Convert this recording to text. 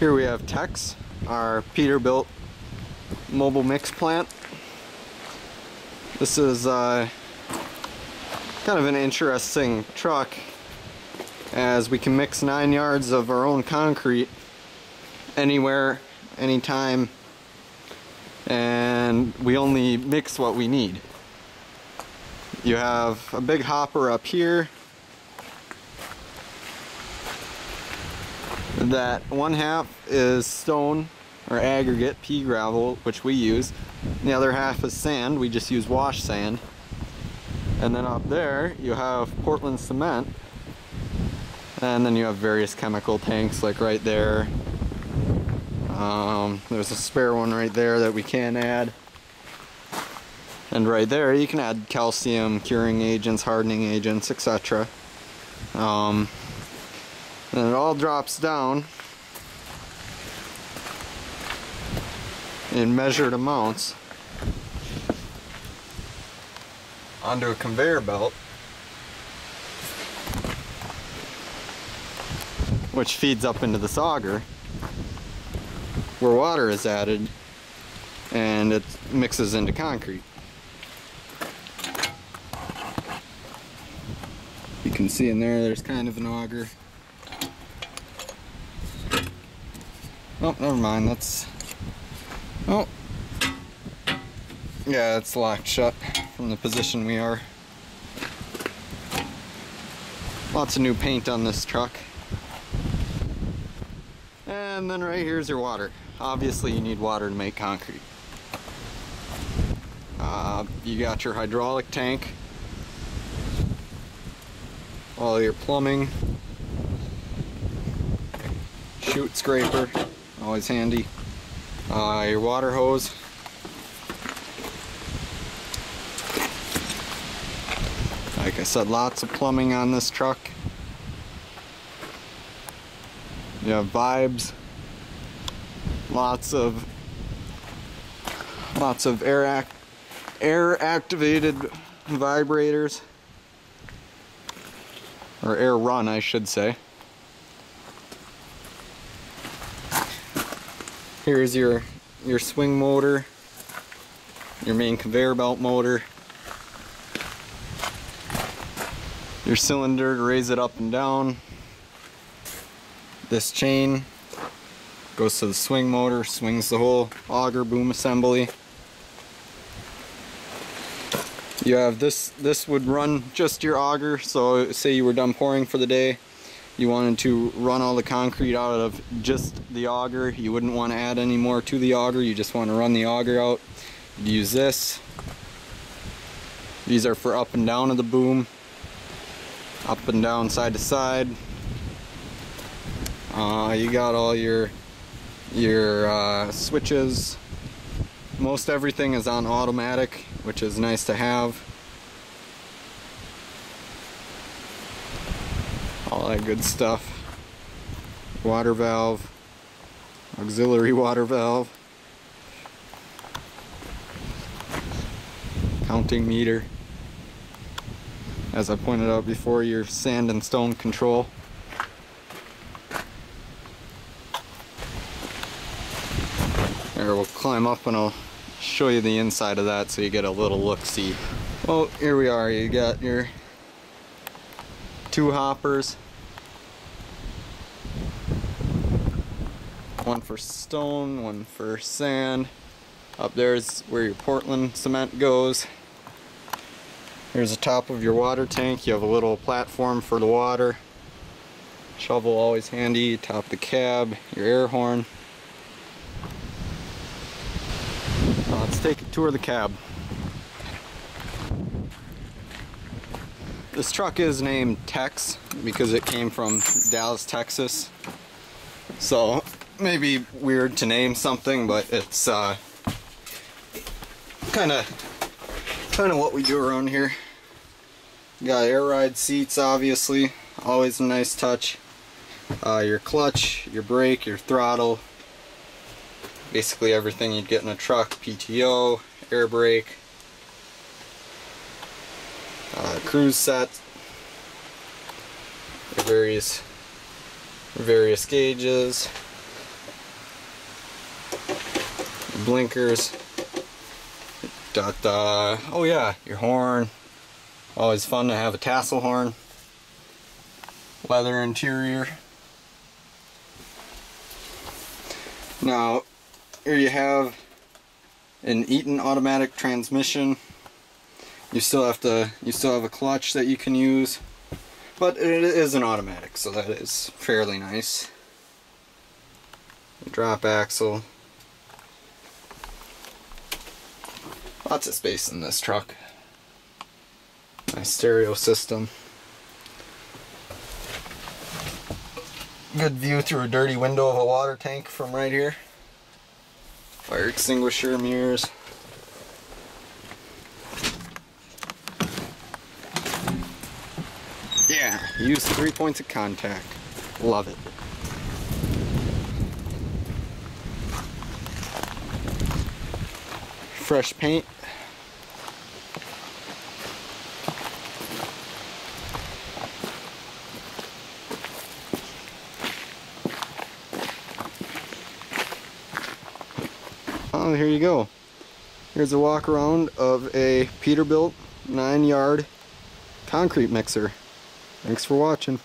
Here we have Tex, our Peterbilt mobile mix plant. This is kind of an interesting truck, as we can mix 9 yards of our own concrete anywhere, anytime, and we only mix what we need. You have a big hopper up here that one half is stone or aggregate, pea gravel, which we use, and the other half is sand. We just use wash sand. And then up there you have Portland cement, and then you have various chemical tanks, like right there. There's a spare one right there that we can add, and right there you can add calcium curing agents, hardening agents, etc. And it all drops down in measured amounts onto a conveyor belt, which feeds up into this auger where water is added and it mixes into concrete. You can see in there's kind of an auger. Oh, never mind, that's... oh. Yeah, it's locked shut from the position we are. Lots of new paint on this truck. And then right here's your water. Obviously you need water to make concrete. You got your hydraulic tank, all your plumbing, chute scraper, always handy, your water hose, like I said, lots of plumbing on this truck. You have vibes, lots of air activated vibrators, or air run I should say. Here's your swing motor, your main conveyor belt motor, your cylinder to raise it up and down. This chain goes to the swing motor, swings the whole auger boom assembly. You have this would run just your auger, so say you were done pouring for the day, you wanted to run all the concrete out of just the auger, you wouldn't want to add any more to the auger, you just want to run the auger out, you'd use this. These are for up and down of the boom, up and down, side to side. You got all your switches. Most everything is on automatic, which is nice to have. All that good stuff. Water valve, auxiliary water valve, counting meter. As I pointed out before, your sand and stone control. There, we'll climb up and I'll show you the inside of that so you get a little look-see. Well, here we are. You got your 2 hoppers. One for stone, one for sand. Up there's where your Portland cement goes. Here's the top of your water tank. You have a little platform for the water. Shovel always handy. Top of the cab, your air horn. Let's take a tour of the cab. This truck is named Tex because it came from Dallas, Texas. So maybe weird to name something, but it's kind of what we do around here. You got air ride seats, obviously, always a nice touch. Your clutch, your brake, your throttle. Basically everything you'd get in a truck. PTO, air brake, cruise set, various gauges, blinkers. Got oh yeah, your horn. Always fun to have a tassel horn. Leather interior. Now, here you have an Eaton automatic transmission. You still have a clutch that you can use, but it is an automatic, so that is fairly nice. Drop axle. Lots of space in this truck. Nice stereo system. Good view through a dirty window of a water tank from right here. Fire extinguisher, mirrors. Yeah, use 3 points of contact. Love it. Fresh paint. Oh, here you go. Here's a walk around of a Peterbilt 9-yard concrete mixer. Thanks for watching.